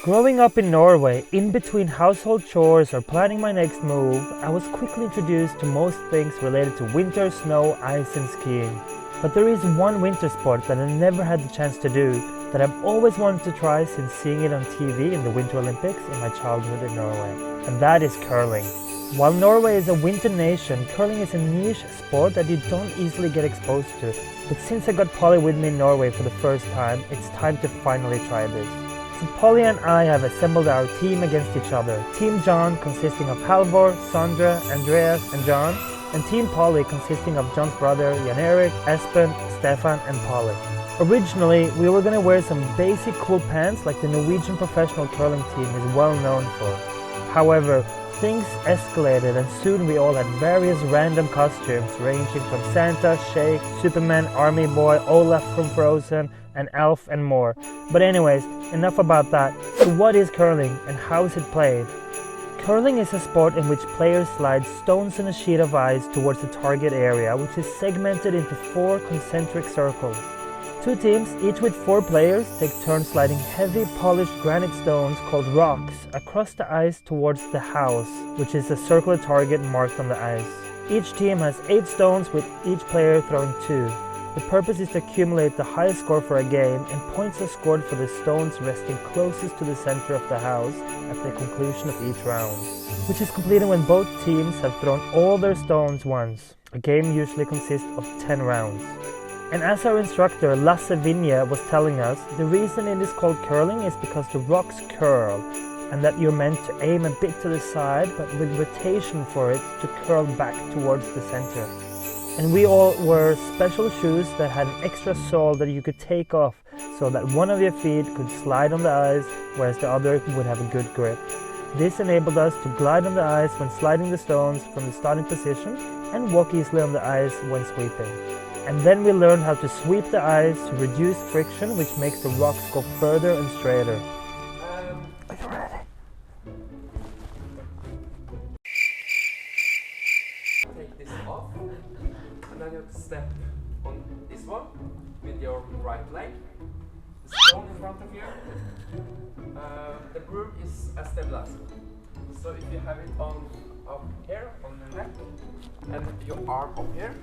Growing up in Norway, in between household chores or planning my next move, I was quickly introduced to most things related to winter, snow, ice and skiing. But there is one winter sport that I never had the chance to do that I've always wanted to try since seeing it on TV in the Winter Olympics in my childhood in Norway, and that is curling. While Norway is a winter nation, curling is a niche sport that you don't easily get exposed to. But since I got Polly with me in Norway for the first time, it's time to finally try this. So Polly and I have assembled our team against each other. Team John consisting of Halvor, Sandra, Andreas and John, and Team Polly consisting of John's brother Jan Erik, Espen, Stefan and Polly. Originally, we were going to wear some basic cool pants like the Norwegian professional curling team is well known for. However, things escalated and soon we all had various random costumes ranging from Santa, Shake, Superman, Army Boy, Olaf from Frozen, and Elf and more. But anyways, enough about that. So what is curling and how is it played? Curling is a sport in which players slide stones in a sheet of ice towards the target area, which is segmented into 4 concentric circles. 2 teams, each with 4 players, take turns sliding heavy polished granite stones called rocks across the ice towards the house, which is a circular target marked on the ice. Each team has 8 stones with each player throwing 2. The purpose is to accumulate the highest score for a game, and points are scored for the stones resting closest to the center of the house at the conclusion of each round, which is completed when both teams have thrown all their stones once. A game usually consists of 10 rounds. And as our instructor Lasse Vinje was telling us, the reason it is called curling is because the rocks curl, and that you're meant to aim a bit to the side, but with rotation for it to curl back towards the center. And we all wore special shoes that had an extra sole that you could take off so that one of your feet could slide on the ice, whereas the other would have a good grip. This enabled us to glide on the ice when sliding the stones from the starting position and walk easily on the ice when sweeping. And then we learned how to sweep the ice to reduce friction, which makes the rocks go further and straighter. Are you ready? Take this off, and then you have to step on this one with your right leg. The stone in front of you. The broom is a stabilizer. So if you have it on up here on your neck and your arm up here,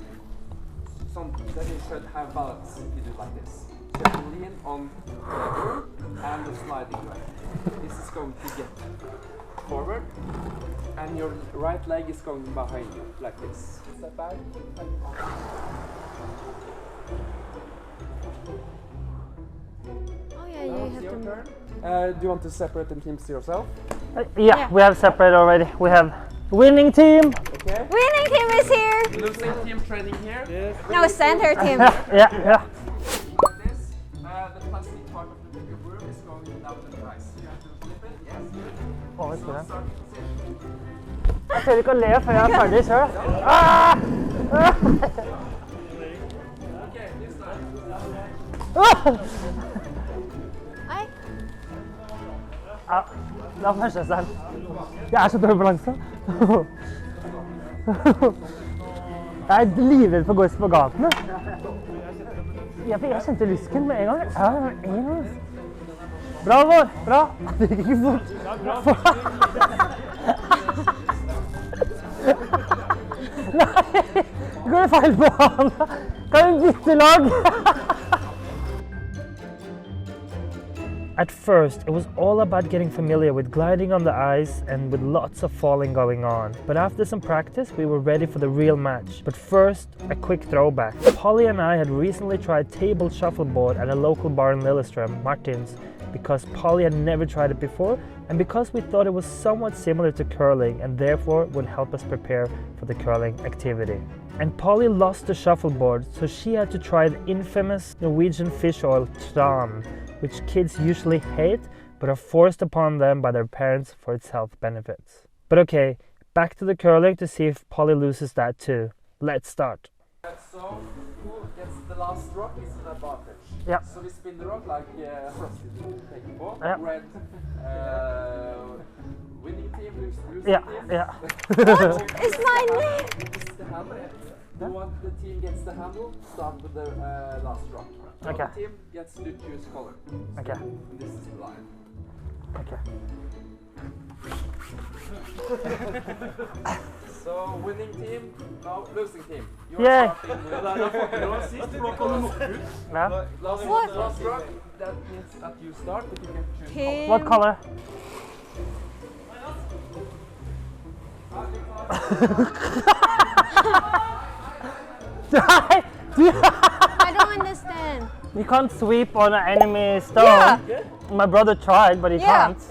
then you should have balance if you do like this. So you have to lean on the broom and the sliding leg. This is going to get forward, and your right leg is going behind you, like this. Step back. Oh yeah, you have Your to... turn. Do you want to separate the teams to yourself? Yeah, we have separated already. We have winning team. Okay. Winning team is here! Losing team training here. Yes. No, center team. Yeah. Like this. The plastic part of your broom is going down to the ice. You have to flip it. Yes. Å, So starting position. Jeg tør ikke å le før jeg er ferdig selv. Okay, this time. Hei. Ja, det var første selv. Jeg er så dårlig balanse. Jeg er livredd for å gå i spagatene. Ja, for jeg kjente lysken med en gang. Ja, en gang. Bra, Vår. Bra. Det gikk ikke fort. Nei, går det feil på han? Kan vi bytte lag? At first, it was all about getting familiar with gliding on the ice and with lots of falling going on. But after some practice, we were ready for the real match. But first, a quick throwback. Polly and I had recently tried table shuffleboard at a local bar in Lillestrøm, Martin's, because Polly had never tried it before and because we thought it was somewhat similar to curling and therefore would help us prepare for the curling activity. And Polly lost the shuffleboard, so she had to try the infamous Norwegian fish oil tran, which kids usually hate but are forced upon them by their parents for its health benefits. But okay, back to the curling to see if Polly loses that too. Let's start. So who gets the last rock is an advantage. Yeah. So we spin the rock like taking ball. Yeah. Red winning team, losing Yeah, team. yeah. It's my name! This is the handle. The one the team gets the handle, start with the last rock. The Okay. other team gets to choose color. Okay. And this is the line. Okay. So winning team, now losing team. You Yeah. are starting with Yeah. last What? last round. That means that you start, but you can choose color. Team. What color? I don't understand. You can't sweep on an enemy stone. Yeah. My brother tried, but he Yeah. can't.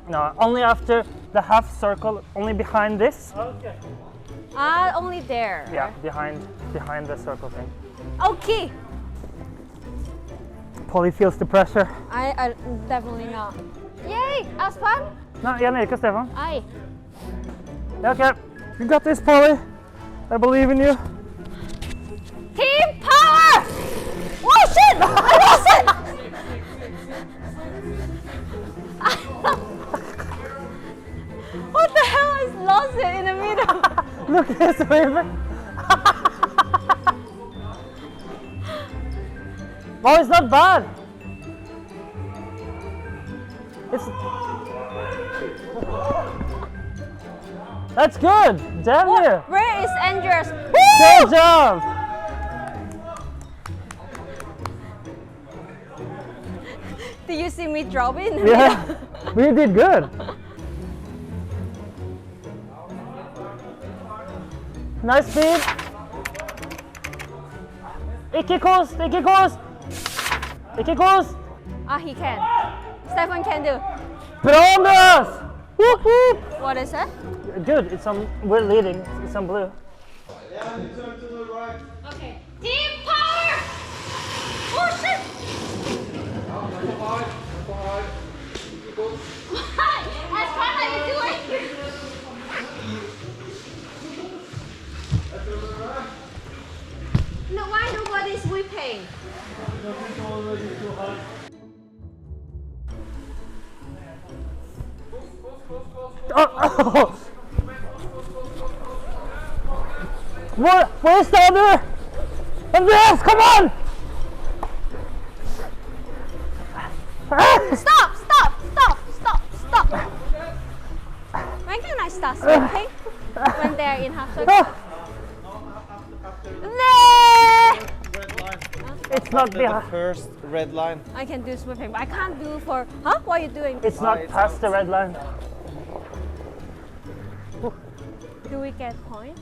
No, only after the half circle, only behind this. Ah, only there. Yeah, behind the circle thing. Okay. Polly feels the pressure. I definitely not. Yay! Aspan? No, Jan Erik og Stefan. Aye. Yeah, okay. You got this, Polly. I believe in you. Team power! Oh shit! I lost it! What the hell? I lost it in the middle. Look, he's waving. Oh, it's not bad. It's... That's good. Damn you. Where is Andreas? Good job. Did you see me drop in? Yeah, we did good. Nice speed. Ikke kost, ikke kost. Ikke kost. Ah, he can. Stefan can do. Bra, Andreas. Whoop, whoop. What is it? Good, it's on, we're leading, it's on blue. Okay. Team power! Oh shit! That's what are you doing? No, why nobody's whipping? Oh. Where's the other? Andreas, come on! Stop! Stop! Stop! Stop! Stop! When can I start sweeping? When they're in half circle? No! It's not behind. First red line. I can do sweeping, but I can't do for. Huh? What are you doing? It's not past the red line. Do we get point?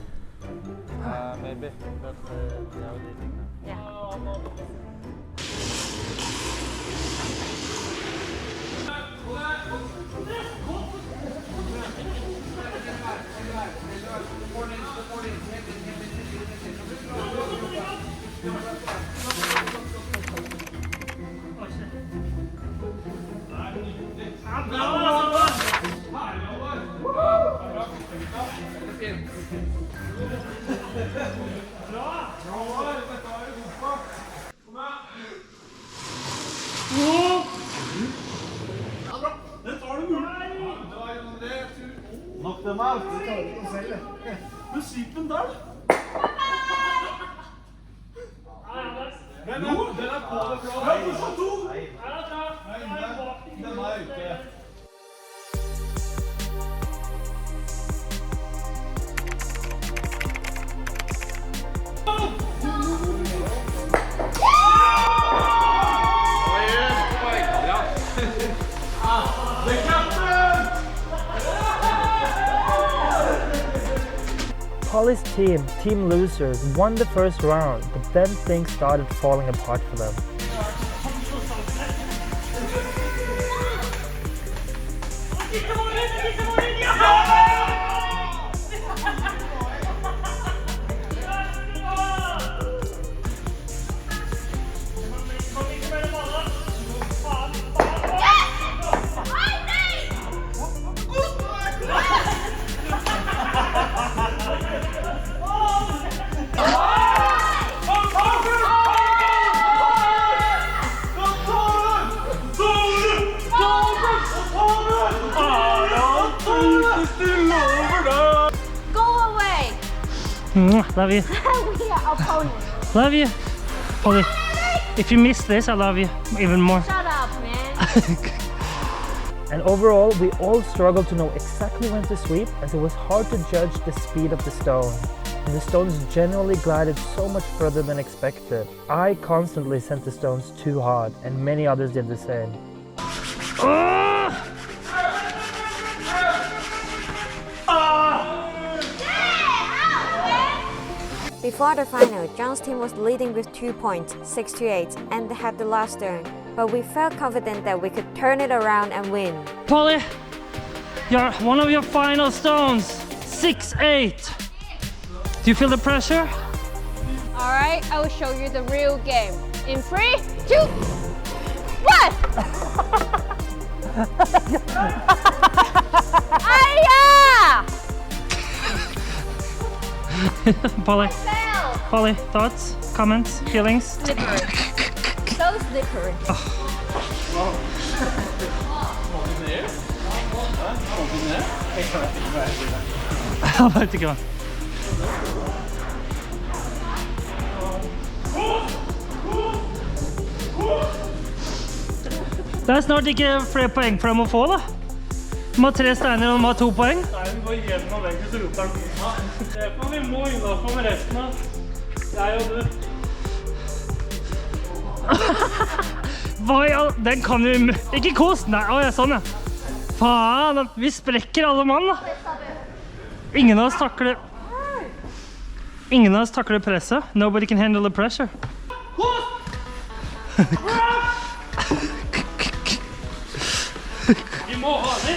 Maybe, but yeah, we did. Yeah. Knock them out. Musikken der. Den er på det fra. Ja, du sa to. Den er ute. Polly's team, Team Losers, won the first round, but then things started falling apart for them. Love you. We are opponents. Love you. Polly, if you miss this, I love you even more. Shut up, man. And overall, we all struggled to know exactly when to sweep, as it was hard to judge the speed of the stone. And the stones generally glided so much further than expected. I constantly sent the stones too hard, and many others did the same. Before the final, John's team was leading with 2 points, 6-8, and they had the last stone. But we felt confident that we could turn it around and win. Polly, one of your final stones, 6-8. Do you feel the pressure? All right, I will show you the real game. In 3, 2, 1. Aya! Polly, thoughts, comments, feelings? Slippery. So slippery. Jeg vet ikke hva. Det er snart ikke flere poeng for dem å få, da. De har 3 steiner og de har 2 poeng. Nei, vi går gjennom veggen, så roper han. Stefan, vi må innenfor med resten av. Jeg og du. Hva i all... Den kan vi... Ikke kost! Nei, ja, sånn ja. Faen, vi sprekker alle mann, da. Ingen av oss takler presset. Nobody can handle the pressure. Vi må ha det.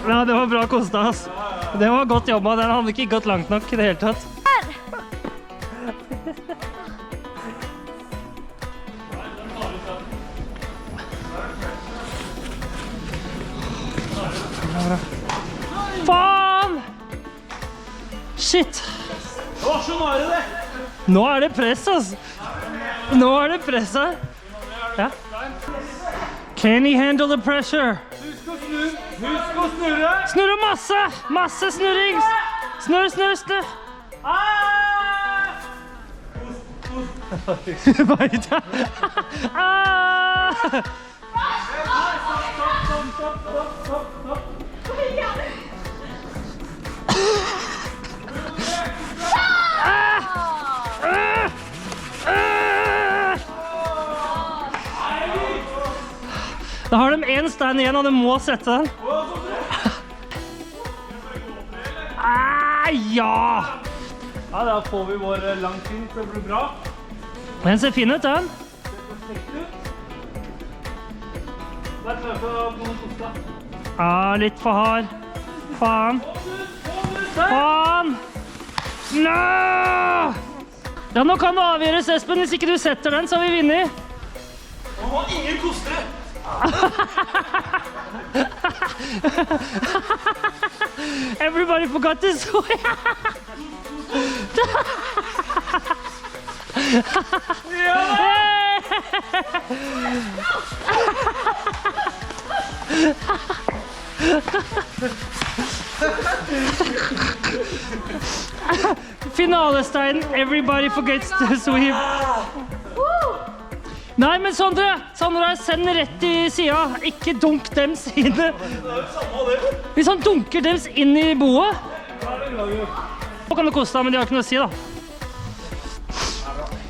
Ja, det var bra kosta, ass. Det var godt jobba, den hadde ikke gått langt nok i det hele tatt. Faen! Shit! Nå er det press, ass. Nå er det press her. Ja. Can he handle the pressure? Husk å snurre! Snurre masse! Masse snurring! Snurr, snurr, snurr! Stopp! Da har de en stein igjen, og de må sette den. Ja! Ja, da får vi vår langfin, så det blir bra. Den ser fin ut, den. Der klarer vi å noen kosta. Litt for hard. Faen. Faen! No! Ja, nå kan det avgjøres, Espen. Hvis ikke du setter den, så har vi vunnet. Nå må ingen koste! Everybody forgot to swim. Finalesteinen. Everybody forgets to swim. Nei, men Sondre, send rett i siden. Ikke dunk dem sine. Hvis han dunker dem inn i boet. Nå kan det koste, men de har ikke noe å si, da.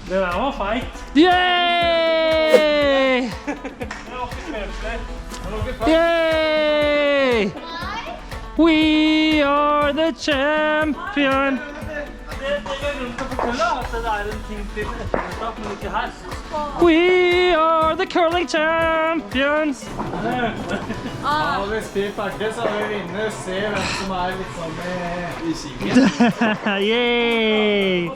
Det der var feit. Yay! Yay! We are the champion. Det jeg glemte å fortelle at det en ting til ettermiddag, men ikke her. We are the curling champions. Ja, hvis vi er ferdige, så har vi vinner. Se hvem som liksom i kigen. Yay!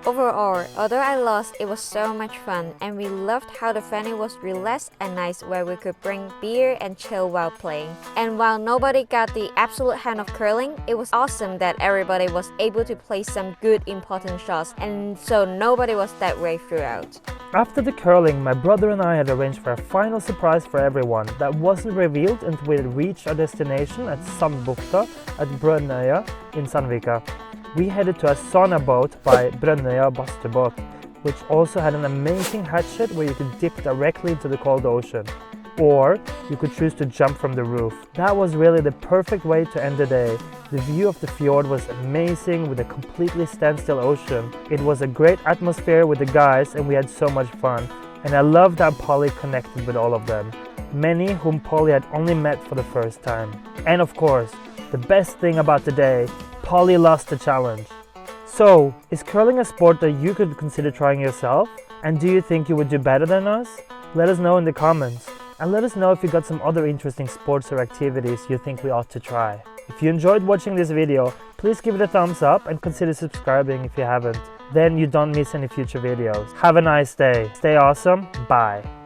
Overall, although I lost, it was so much fun, and we loved how the venue was relaxed and nice, where we could bring beer and chill while playing. And while nobody got the absolute hang of curling, it was awesome that everybody was able to play some good important shots. shots, and so nobody was that way throughout. After the curling, my brother and I had arranged for a final surprise for everyone that wasn't revealed until we had reached our destination at Sandbukta at Brønnøya in Sandbukta. We headed to a sauna boat by Brønnøya Badstubåt, which also had an amazing hatchet where you could dip directly into the cold ocean. Or you could choose to jump from the roof. That was really the perfect way to end the day. The view of the fjord was amazing with a completely standstill ocean. It was a great atmosphere with the guys and we had so much fun. And I loved how Polly connected with all of them. Many whom Polly had only met for the first time. And of course, the best thing about the day, Polly lost the challenge. So, is curling a sport that you could consider trying yourself? And do you think you would do better than us? Let us know in the comments. And let us know if you got some other interesting sports or activities you think we ought to try. If you enjoyed watching this video, please give it a thumbs up and consider subscribing if you haven't. Then you don't miss any future videos. Have a nice day. Stay awesome. Bye.